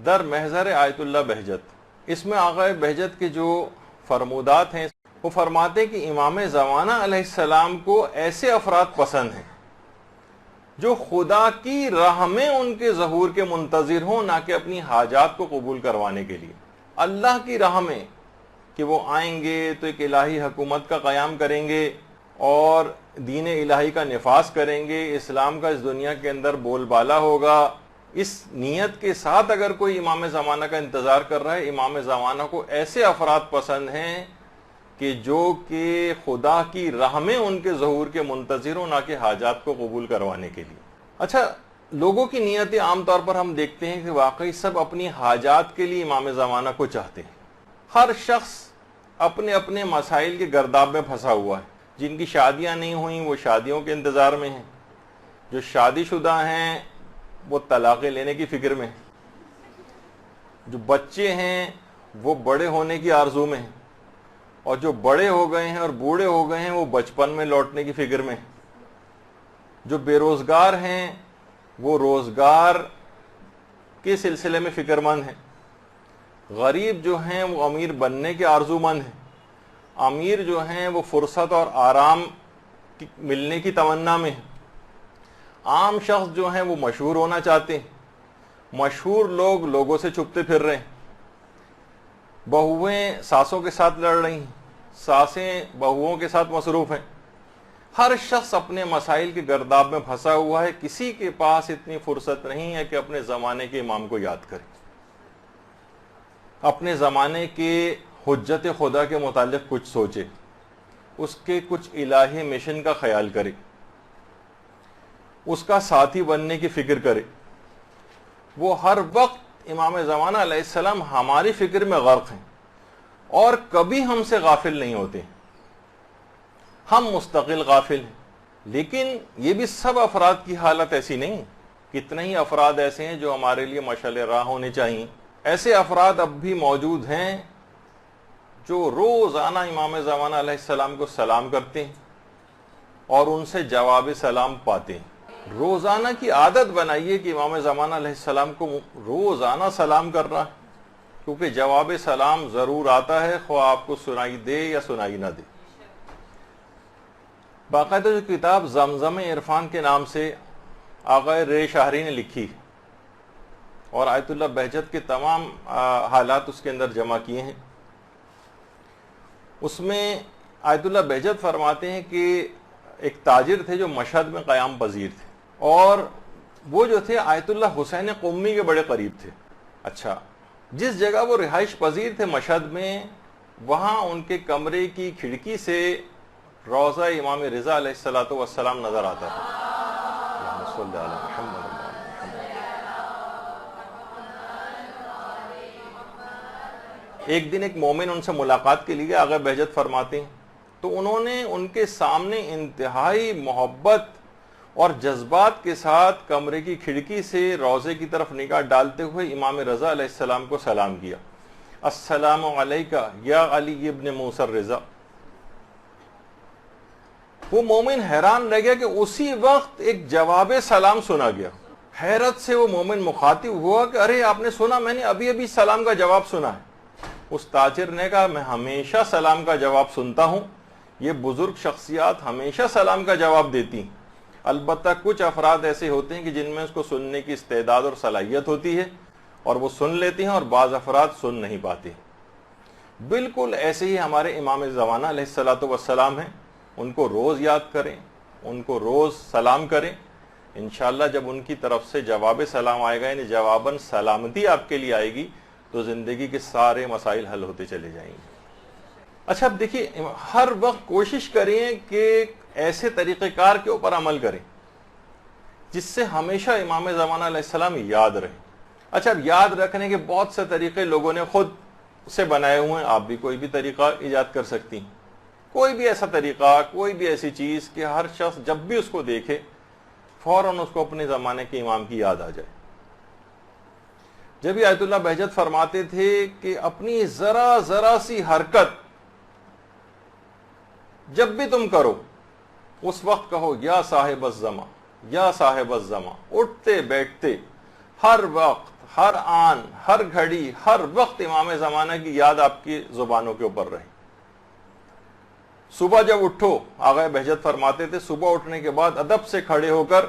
در محضر آیت اللہ بہجت، اس میں آقا بہجت کے جو فرمودات ہیں وہ فرماتے کہ امام زمانہ علیہ السلام کو ایسے افراد پسند ہیں جو خدا کی راہ میں ان کے ظہور کے منتظر ہوں، نہ کہ اپنی حاجات کو قبول کروانے کے لیے، اللہ کی راہ میں کہ وہ آئیں گے تو ایک الہی حکومت کا قیام کریں گے اور دین الہی کا نفاذ کریں گے، اسلام کا اس دنیا کے اندر بول بالا ہوگا۔ اس نیت کے ساتھ اگر کوئی امام زمانہ کا انتظار کر رہا ہے، امام زمانہ کو ایسے افراد پسند ہیں کہ جو کہ خدا کی راہ میں ان کے ظہور کے منتظر ہوں، نہ کہ حاجات کو قبول کروانے کے لیے۔ اچھا، لوگوں کی نیتیں عام طور پر ہم دیکھتے ہیں کہ واقعی سب اپنی حاجات کے لیے امام زمانہ کو چاہتے ہیں۔ ہر شخص اپنے اپنے مسائل کے گرداب میں پھنسا ہوا ہے۔ جن کی شادیاں نہیں ہوئیں وہ شادیوں کے انتظار میں ہیں، جو شادی شدہ ہیں وہ طلاقیں لینے کی فکر میں ہیں، جو بچے ہیں وہ بڑے ہونے کی آرزو میں ہیں، اور جو بڑے ہو گئے ہیں اور بوڑھے ہو گئے ہیں وہ بچپن میں لوٹنے کی فکر میں ہیں، جو بے روزگار ہیں وہ روزگار کے سلسلے میں فکر مند ہیں، غریب جو ہیں وہ امیر بننے کے آرزو مند ہیں، امیر جو ہیں وہ فرصت اور آرام ملنے کی تمنا میں ہیں، عام شخص جو ہیں وہ مشہور ہونا چاہتے ہیں، مشہور لوگ لوگوں سے چھپتے پھر رہے ہیں، بہویں ساسوں کے ساتھ لڑ رہی ہیں، ساسیں بہوؤں کے ساتھ مصروف ہیں۔ ہر شخص اپنے مسائل کے گرداب میں پھنسا ہوا ہے، کسی کے پاس اتنی فرصت نہیں ہے کہ اپنے زمانے کے امام کو یاد کرے، اپنے زمانے کے حجت خدا کے متعلق کچھ سوچے، اس کے کچھ الہی مشن کا خیال کرے، اس کا ساتھی بننے کی فکر کرے۔ وہ ہر وقت امام زمانہ علیہ السلام ہماری فکر میں غرق ہیں اور کبھی ہم سے غافل نہیں ہوتے، ہم مستقل غافل ہیں۔ لیکن یہ بھی سب افراد کی حالت ایسی نہیں، کتنے ہی افراد ایسے ہیں جو ہمارے لیے مشعل راہ ہونے چاہیے۔ ایسے افراد اب بھی موجود ہیں جو روزانہ امام زمانہ علیہ السلام کو سلام کرتے ہیں اور ان سے جواب سلام پاتے ہیں۔ روزانہ کی عادت بنائیے کہ امام زمانہ علیہ السلام کو روزانہ سلام کر رہا ہے، کیونکہ جواب سلام ضرور آتا ہے، خواہ آپ کو سنائی دے یا سنائی نہ دے۔ باقاعدہ جو کتاب زمزم عرفان کے نام سے آقا رے شاہری نے لکھی اور آیت اللہ بہجت کے تمام حالات اس کے اندر جمع کیے ہیں، اس میں آیت اللہ بہجت فرماتے ہیں کہ ایک تاجر تھے جو مشہد میں قیام پذیر تھے، اور وہ جو تھے آیت اللہ حسین قمی کے بڑے قریب تھے۔ اچھا، جس جگہ وہ رہائش پذیر تھے مشہد میں، وہاں ان کے کمرے کی کھڑکی سے روضہ امام رضا علیہ السلام نظر آتا تھا۔ اللہم صلی علی محمد۔ ایک دن ایک مومن ان سے ملاقات کے لیے آقا بہجت فرماتے ہیں تو انہوں نے ان کے سامنے انتہائی محبت اور جذبات کے ساتھ کمرے کی کھڑکی سے روضے کی طرف نگاہ ڈالتے ہوئے امام رضا علیہ السلام کو سلام کیا، السلام علیکہ یا علی ابن موسیٰ الرضا۔ وہ مومن حیران رہ گیا کہ اسی وقت ایک جواب سلام سنا گیا۔ حیرت سے وہ مومن مخاطب ہوا کہ ارے آپ نے سنا؟ میں نے ابھی ابھی سلام کا جواب سنا ہے۔ اس تاجر نے کہا میں ہمیشہ سلام کا جواب سنتا ہوں، یہ بزرگ شخصیات ہمیشہ سلام کا جواب دیتی ہیں، البتہ کچھ افراد ایسے ہوتے ہیں کہ جن میں اس کو سننے کی استعداد اور صلاحیت ہوتی ہے اور وہ سن لیتے ہیں، اور بعض افراد سن نہیں پاتے۔ بالکل ایسے ہی ہمارے امام زمانہ علیہ السلام ہیں، ان کو روز یاد کریں، ان کو روز سلام کریں، انشاءاللہ جب ان کی طرف سے جواب سلام آئے گا، یعنی جواباً سلامتی آپ کے لیے آئے گی، تو زندگی کے سارے مسائل حل ہوتے چلے جائیں گے۔ اچھا، اب دیکھیے، ہر وقت کوشش کریں کہ ایسے طریقہ کار کے اوپر عمل کریں جس سے ہمیشہ امام زمانہ علیہ السلام یاد رہے۔ اچھا، اب یاد رکھنے کے بہت سے طریقے لوگوں نے خود سے بنائے ہوئے ہیں، آپ بھی کوئی بھی طریقہ ایجاد کر سکتی ہیں، کوئی بھی ایسا طریقہ، کوئی بھی ایسی چیز کہ ہر شخص جب بھی اس کو دیکھے فوراً اس کو اپنے زمانے کے امام کی یاد آ جائے۔ جب یہ آیت اللہ بہجت فرماتے تھے کہ اپنی ذرا ذرا سی حرکت جب بھی تم کرو اس وقت کہو یا صاحب الزمان، یا صاحب الزمان، اٹھتے بیٹھتے ہر وقت ہر آن، ہر گھڑی، ہر وقت امام زمانہ کی یاد آپ کی زبانوں کے اوپر رہے۔ صبح جب اٹھو، آغا بہجت فرماتے تھے صبح اٹھنے کے بعد ادب سے کھڑے ہو کر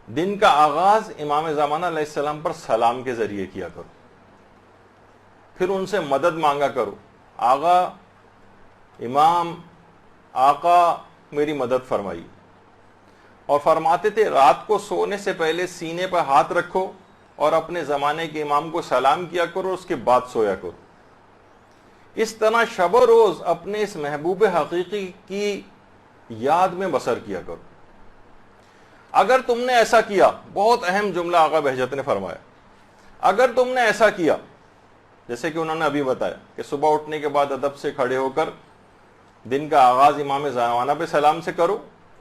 دن کا آغاز امام زمانہ علیہ السلام پر سلام کے ذریعے کیا کرو، پھر ان سے مدد مانگا کرو، آغا، امام، آقا میری مدد فرمائی۔ اور فرماتے تھے رات کو سونے سے پہلے سینے پر ہاتھ رکھو اور اپنے زمانے کے امام کو سلام کیا کرو، اس کے بعد سویا کرو۔ اس طرح شب و روز اپنے اس محبوب حقیقی کی یاد میں بسر کیا کرو۔ اگر تم نے ایسا کیا، بہت اہم جملہ آقا بہجت نے فرمایا، اگر تم نے ایسا کیا، جیسے کہ انہوں نے ابھی بتایا کہ صبح اٹھنے کے بعد ادب سے کھڑے ہو کر دن کا آغاز امام زمانہ پہ سلام سے کرو،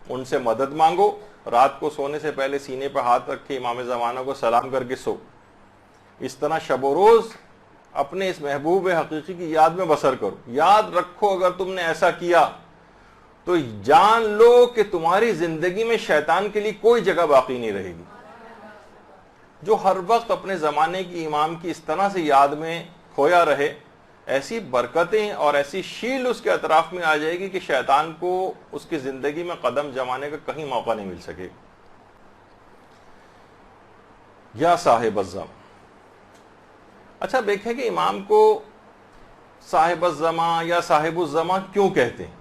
ان سے مدد مانگو، رات کو سونے سے پہلے سینے پہ ہاتھ رکھ کے امام زمانہ کو سلام کر کے سو، اس طرح شب و روز اپنے اس محبوب حقیقی کی یاد میں بسر کرو۔ یاد رکھو اگر تم نے ایسا کیا تو جان لو کہ تمہاری زندگی میں شیطان کے لیے کوئی جگہ باقی نہیں رہے گی۔ جو ہر وقت اپنے زمانے کی امام کی اس طرح سے یاد میں کھویا رہے، ایسی برکتیں اور ایسی شیل اس کے اطراف میں آ جائے گی کہ شیطان کو اس کی زندگی میں قدم جمانے کا کہیں موقع نہیں مل سکے۔ یا صاحب الزمان، اچھا دیکھیں کہ امام کو صاحب الزمان یا صاحب الزمان کیوں کہتے ہیں؟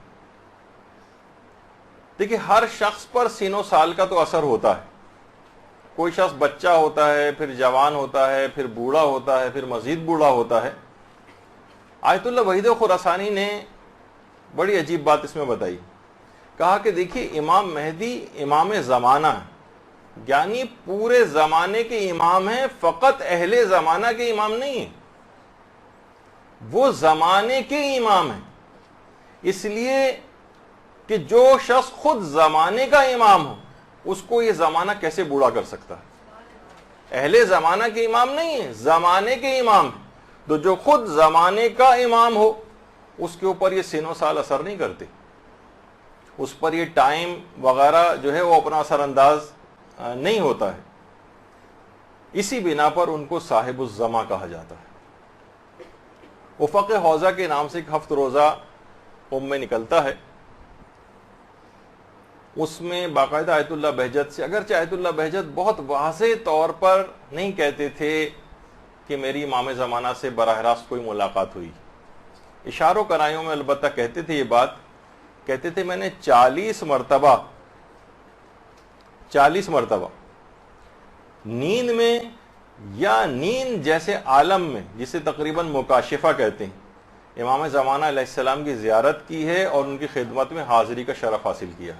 دیکھیں ہر شخص پر سین و سال کا تو اثر ہوتا ہے، کوئی شخص بچہ ہوتا ہے، پھر جوان ہوتا ہے، پھر بوڑھا ہوتا ہے، پھر مزید بوڑھا ہوتا ہے۔ آیت اللہ وحید خراسانی نے بڑی عجیب بات اس میں بتائی، کہا کہ دیکھیے امام مہدی امام زمانہ ہے، یعنی پورے زمانے کے امام ہیں، فقط اہل زمانہ کے امام نہیں ہیں، وہ زمانے کے امام ہیں۔ اس لیے کہ جو شخص خود زمانے کا امام ہو، اس کو یہ زمانہ کیسے بوڑھا کر سکتا ہے؟ اہل زمانہ کے امام نہیں ہیں، زمانے کے امام ہیں، تو جو خود زمانے کا امام ہو اس کے اوپر یہ سین و سال اثر نہیں کرتے، اس پر یہ ٹائم وغیرہ جو ہے وہ اپنا اثر انداز نہیں ہوتا ہے، اسی بنا پر ان کو صاحب الزما کہا جاتا ہے۔ افق حوضہ کے نام سے ایک ہفت روزہ میں نکلتا ہے، اس میں باقاعدہ آیت اللہ بہجت سے، اگرچہ آیت اللہ بہجت بہت واضح طور پر نہیں کہتے تھے کہ میری امام زمانہ سے براہ راست کوئی ملاقات ہوئی، اشاروں کرائیوں میں البتہ کہتے تھے یہ بات، کہتے تھے میں نے 40 مرتبہ نیند میں یا نیند جیسے عالم میں، جسے تقریباً مکاشفہ کہتے ہیں، امام زمانہ علیہ السلام کی زیارت کی ہے اور ان کی خدمت میں حاضری کا شرف حاصل کیا۔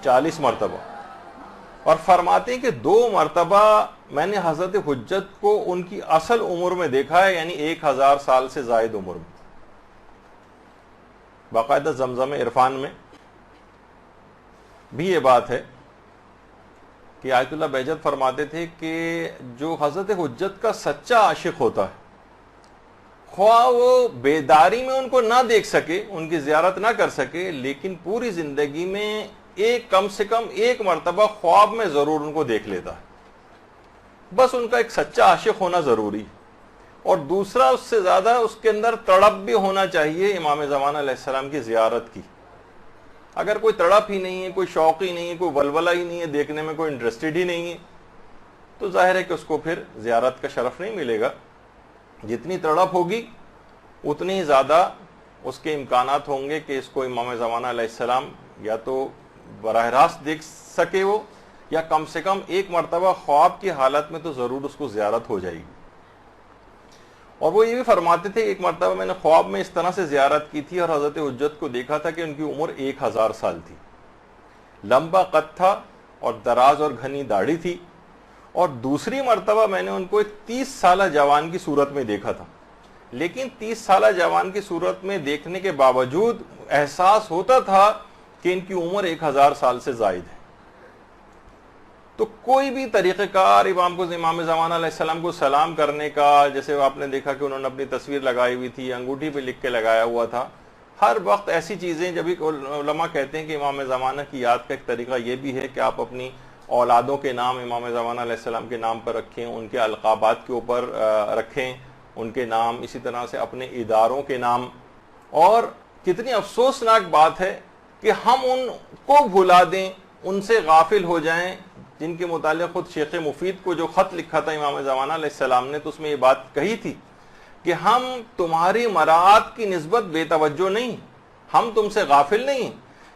40 مرتبہ، اور فرماتے ہیں کہ 2 مرتبہ میں نے حضرت حجت کو ان کی اصل عمر میں دیکھا ہے، یعنی 1000 سال سے زائد عمر میں۔ باقاعدہ زمزم عرفان میں بھی یہ بات ہے کہ آیت اللہ بہجت فرماتے تھے کہ جو حضرت حجت کا سچا عاشق ہوتا ہے، خواہ وہ بیداری میں ان کو نہ دیکھ سکے، ان کی زیارت نہ کر سکے، لیکن پوری زندگی میں کم سے کم 1 مرتبہ خواب میں ضرور ان کو دیکھ لیتا ہے۔ بس ان کا ایک سچا عاشق ہونا ضروری، اور دوسرا اس سے زیادہ اس کے اندر تڑپ بھی ہونا چاہیے امام زمانہ علیہ السلام کی زیارت کی۔ اگر کوئی تڑپ ہی نہیں ہے، کوئی شوق ہی نہیں ہے، کوئی ولولہ ہی نہیں ہے، دیکھنے میں کوئی انٹرسٹڈ ہی نہیں ہے، تو ظاہر ہے کہ اس کو پھر زیارت کا شرف نہیں ملے گا۔ جتنی تڑپ ہوگی اتنی ہی زیادہ اس کے امکانات ہوں گے کہ اس کو امام زمانہ علیہ السلام یا تو براہ راست دیکھ سکے وہ، یا کم سے کم 1 مرتبہ خواب کی حالت میں تو ضرور اس کو زیارت ہو جائے گی۔ اور وہ یہ بھی فرماتے تھے 1 مرتبہ میں نے خواب میں اس طرح سے زیارت کی تھی اور حضرت حجت کو دیکھا تھا کہ ان کی عمر 1000 سال تھی، لمبا قد تھا اور دراز اور گھنی داڑھی تھی، اور دوسری مرتبہ میں نے ان کو ایک 30 سالہ جوان کی صورت میں دیکھا تھا، لیکن 30 سالہ جوان کی صورت میں دیکھنے کے باوجود احساس ہوتا تھا کہ ان کی عمر 1000 سال سے زائد ہے۔ تو کوئی بھی طریقہ کار امام زمانہ علیہ السلام کو سلام کرنے کا، جیسے آپ نے دیکھا کہ انہوں نے اپنی تصویر لگائی ہوئی تھی، انگوٹھی پہ لکھ کے لگایا ہوا تھا ہر وقت ایسی چیزیں، جب علماء کہتے ہیں کہ امام زمانہ کی یاد کا ایک طریقہ یہ بھی ہے کہ آپ اپنی اولادوں کے نام امام زمانہ علیہ السلام کے نام پر رکھیں، ان کے القابات کے اوپر رکھیں ان کے نام، اسی طرح سے اپنے اداروں کے نام. اور کتنی افسوسناک بات ہے کہ ہم ان کو بھلا دیں، ان سے غافل ہو جائیں جن کے متعلق خود شیخ مفید کو جو خط لکھا تھا امام زمانہ علیہ السلام نے، تو اس میں یہ بات کہی تھی کہ ہم تمہاری مراعات کی نسبت بے توجہ نہیں، ہم تم سے غافل نہیں.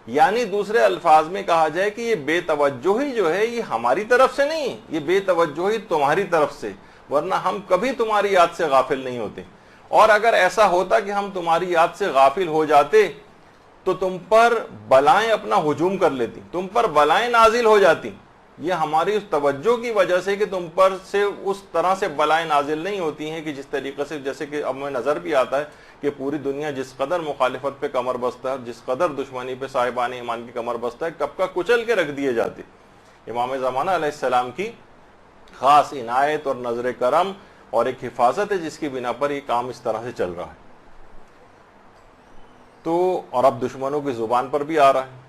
یعنی دوسرے الفاظ میں کہا جائے کہ یہ بے توجہی جو ہے یہ ہماری طرف سے نہیں، یہ بے توجہی تمہاری طرف سے، ورنہ ہم کبھی تمہاری یاد سے غافل نہیں ہوتے. اور اگر ایسا ہوتا کہ ہم تمہاری یاد سے غافل ہو جاتے تو تم پر بلائیں اپنا ہجوم کر لیتی، تم پر بلائیں نازل ہو جاتی. یہ ہماری اس توجہ کی وجہ سے کہ تم پر سے اس طرح سے بلائیں نازل نہیں ہوتی ہیں کہ جس طریقے سے، جیسے کہ اب میں نظر بھی آتا ہے کہ پوری دنیا جس قدر مخالفت پہ کمر بستہ ہے، جس قدر دشمنی پہ صاحبان ایمان کی کمر بستہ ہے، کب کا کچل کے رکھ دیے جاتے. امام زمانہ علیہ السلام کی خاص عنایت اور نظر کرم اور ایک حفاظت ہے جس کی بنا پر یہ کام اس طرح سے چل رہا ہے. تو اور اب دشمنوں کی زبان پر بھی آ رہا ہے.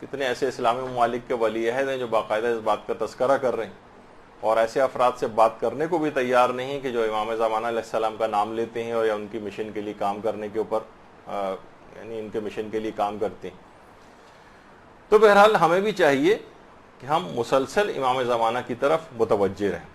کتنے ایسے اسلامی ممالک کے ولی عہد ہیں جو باقاعدہ اس بات کا تذکرہ کر رہے ہیں، اور ایسے افراد سے بات کرنے کو بھی تیار نہیں ہیں کہ جو امام زمانہ علیہ السلام کا نام لیتے ہیں اور یا ان کی مشن کے لیے کام کرنے کے اوپر یعنی ان کے مشن کے لیے کام کرتے ہیں. تو بہرحال ہمیں بھی چاہیے کہ ہم مسلسل امام زمانہ کی طرف متوجہ رہیں.